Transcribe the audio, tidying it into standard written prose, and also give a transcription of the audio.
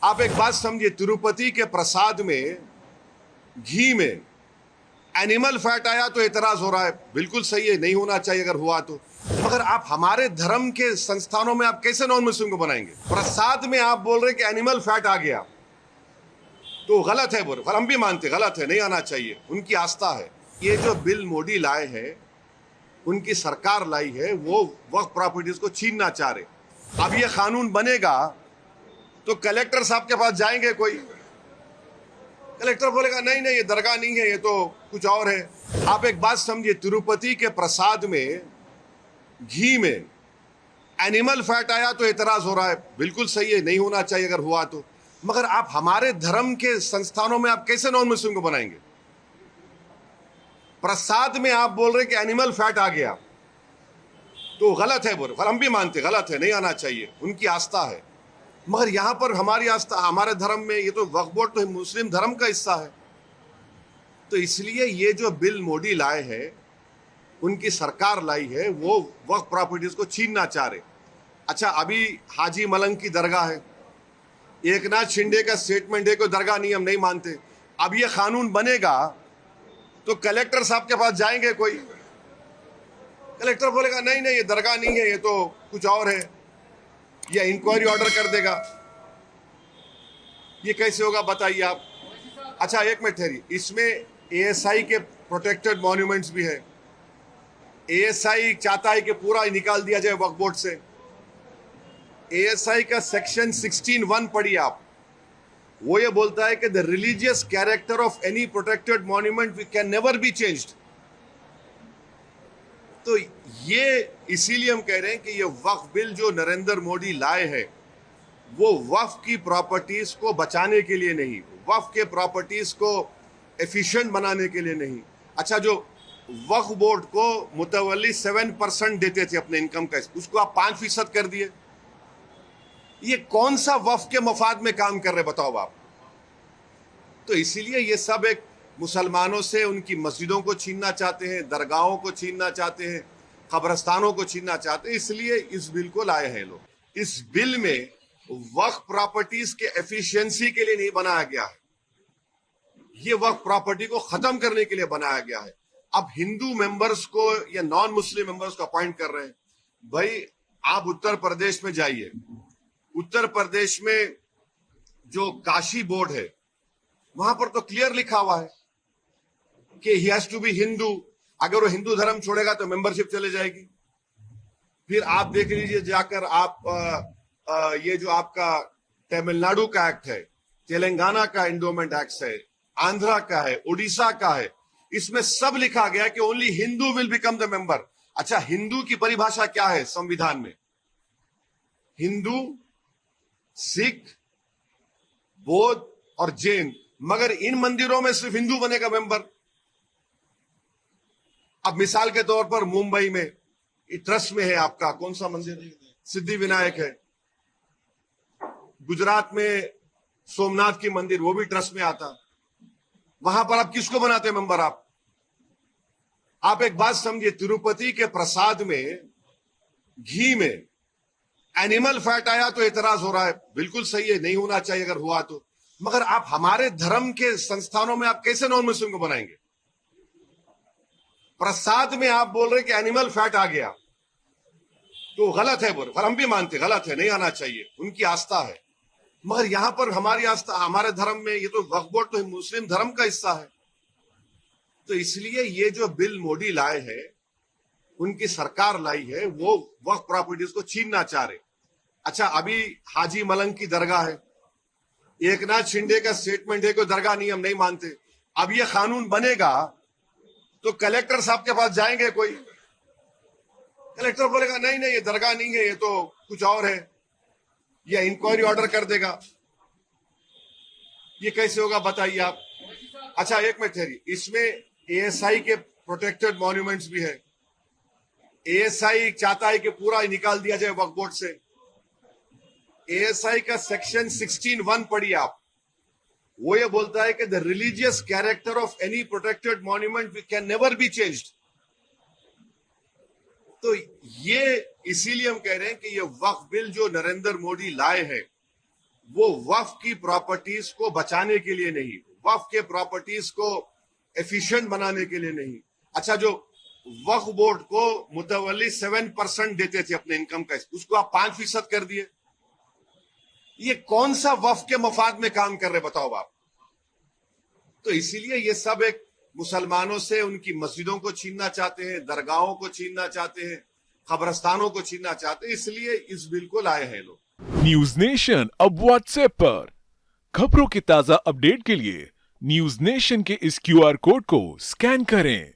आप एक बात समझिए, तिरुपति के प्रसाद में घी में एनिमल फैट आया तो एतराज हो रहा है। बिल्कुल सही है, नहीं होना चाहिए अगर हुआ तो। मगर आप हमारे धर्म के संस्थानों में आप कैसे नॉन मुस्लिम को बनाएंगे? प्रसाद में आप बोल रहे कि एनिमल फैट आ गया तो गलत है, बोल हम भी मानते गलत है, नहीं आना चाहिए, उनकी आस्था है। ये जो बिल मोदी लाए हैं, उनकी सरकार लाई है, वो वक्फ प्रॉपर्टीज को छीनना चाह रहे। अब ये कानून बनेगा तो कलेक्टर साहब के पास जाएंगे, कोई कलेक्टर बोलेगा नहीं नहीं ये दरगाह नहीं है, ये तो कुछ और है। आप एक बात समझिए, तिरुपति के प्रसाद में घी में एनिमल फैट आया तो एतराज हो रहा है। बिल्कुल सही है, नहीं होना चाहिए अगर हुआ तो। मगर आप हमारे धर्म के संस्थानों में आप कैसे नॉन मुस्लिम को बनाएंगे? प्रसाद में आप बोल रहे कि एनिमल फैट आ गया तो गलत है, बोल हम भी मानते गलत है, नहीं आना चाहिए, उनकी आस्था है। मगर यहां पर हमारी आस्था, हमारे धर्म में ये तो वक्फ बोर्ड तो मुस्लिम धर्म का हिस्सा है। तो इसलिए ये जो बिल मोदी लाए हैं, उनकी सरकार लाई है, वो वक्फ प्रॉपर्टीज को छीनना चाह रहे। अच्छा, अभी हाजी मलंग की दरगाह है, एकनाथ शिंदे का स्टेटमेंट है कि दरगाह नहीं, हम नहीं मानते। अब ये कानून बनेगा तो कलेक्टर साहब के पास जाएंगे, कोई कलेक्टर बोलेगा नहीं नहीं ये दरगाह नहीं है, ये तो कुछ और है, या इंक्वायरी ऑर्डर कर देगा। ये कैसे होगा बताइए आप? अच्छा एक मिनट ठहरिए, इसमें एएसआई के प्रोटेक्टेड मॉन्यूमेंट्स भी है। एएसआई चाहता है कि पूरा निकाल दिया जाए वक्फ बोर्ड से। एएसआई का सेक्शन 16(1) पढ़िए आप। वो ये बोलता है कि the religious character of any protected monument can never be changed. तो ये इसीलिए हम कह रहे हैं कि ये वक्फ बिल जो नरेंद्र मोदी लाए हैं, वो वक्फ की प्रॉपर्टीज को बचाने के लिए नहीं, वक्फ के प्रॉपर्टीज को एफिशिएंट बनाने के लिए नहीं। अच्छा, जो वक्फ बोर्ड को मुतवल्ली 7% देते थे अपने इनकम का, उसको आप 5% कर दिए। ये कौन सा वक्फ के मफाद में काम कर रहे बताओ आप? तो इसीलिए ये सब एक मुसलमानों से उनकी मस्जिदों को छीनना चाहते हैं, दरगाहों को छीनना चाहते हैं, कब्रस्तानों को छीनना चाहते हैं। इसलिए इस बिल को लाए हैं लोग। इस बिल में वक्फ प्रॉपर्टीज के एफिशिएंसी के लिए नहीं बनाया गया है, ये वक्फ प्रॉपर्टी को खत्म करने के लिए बनाया गया है। अब हिंदू मेंबर्स को या नॉन मुस्लिम मेंबर्स को अपॉइंट कर रहे हैं। भाई आप उत्तर प्रदेश में जाइए, उत्तर प्रदेश में जो काशी बोर्ड है, वहां पर तो क्लियर लिखा हुआ है कि he has to be Hindu. अगर वो हिंदू धर्म छोड़ेगा तो मेंबरशिप चले जाएगी। फिर आप देख लीजिए जाकर, आप ये जो आपका तमिलनाडु का एक्ट है, तेलंगाना का एंडोमेंट एक्ट है, आंध्रा का है, उड़ीसा का है, इसमें सब लिखा गया कि only Hindu will become the member. अच्छा, हिंदू की परिभाषा क्या है संविधान में? हिंदू, सिख, बौद्ध और जैन। मगर इन मंदिरों में सिर्फ हिंदू बनेगा मेंबर। अब मिसाल के तौर पर मुंबई में ट्रस्ट में है आपका कौन सा मंदिर? सिद्धि विनायक है। गुजरात में सोमनाथ की मंदिर, वो भी ट्रस्ट में आता। वहां पर आप किसको बनाते मेंबर? आप एक बात समझिए, तिरुपति के प्रसाद में घी में एनिमल फैट आया तो एतराज हो रहा है। बिल्कुल सही है, नहीं होना चाहिए अगर हुआ तो। मगर आप हमारे धर्म के संस्थानों में आप कैसे नॉन मुस्लिम को बनाएंगे? प्रसाद में आप बोल रहे कि एनिमल फैट आ गया तो गलत है, बोल हम भी मानते गलत है, नहीं आना चाहिए, उनकी आस्था है। मगर यहां पर हमारी आस्था, हमारे धर्म में ये तो वक्फ बोर्ड तो मुस्लिम धर्म का हिस्सा है। तो इसलिए ये जो बिल मोदी लाए हैं, उनकी सरकार लाई है, वो वक्फ प्रॉपर्टीज को छीनना चाह रहे। अच्छा, अभी हाजी मलंग की दरगाह है, एकनाथ शिंदे का स्टेटमेंट है कि दरगाह नहीं, हम नहीं मानते। अब ये कानून बनेगा तो कलेक्टर साहब के पास जाएंगे, कोई कलेक्टर बोलेगा नहीं नहीं ये दरगाह नहीं है, ये तो कुछ और है, या इंक्वायरी ऑर्डर कर देगा। ये कैसे होगा बताइए आप? अच्छा एक मिनट ठहरिए, इसमें एएसआई के प्रोटेक्टेड मॉन्यूमेंट्स भी है। एएसआई चाहता है कि पूरा निकाल दिया जाए वक्फ बोर्ड से। एएसआई का सेक्शन 16(1) पढ़िए आप। वो ये बोलता है कि the religious character of any protected monument can never be changed. तो ये इसीलिए हम कह रहे हैं कि ये वक्फ बिल जो नरेंद्र मोदी लाए हैं, वो वक्फ की प्रॉपर्टीज को बचाने के लिए नहीं, वक्फ के प्रॉपर्टीज को एफिशिएंट बनाने के लिए नहीं। अच्छा, जो वक्फ बोर्ड को मुतवल्ली 7% देते थे अपने इनकम का, उसको आप 5% कर दिए। ये कौन सा वक्फ के मफाद में काम कर रहे बताओ आप। तो इसीलिए ये सब एक मुसलमानों से उनकी मस्जिदों को छीनना चाहते हैं, दरगाहों को छीनना चाहते हैं, कब्रस्तानों को छीनना चाहते हैं, इसलिए इस बिल को लाए हैं लोग। न्यूज नेशन अब व्हाट्सएप पर खबरों के ताजा अपडेट के लिए न्यूज नेशन के इस क्यूआर कोड को स्कैन करें।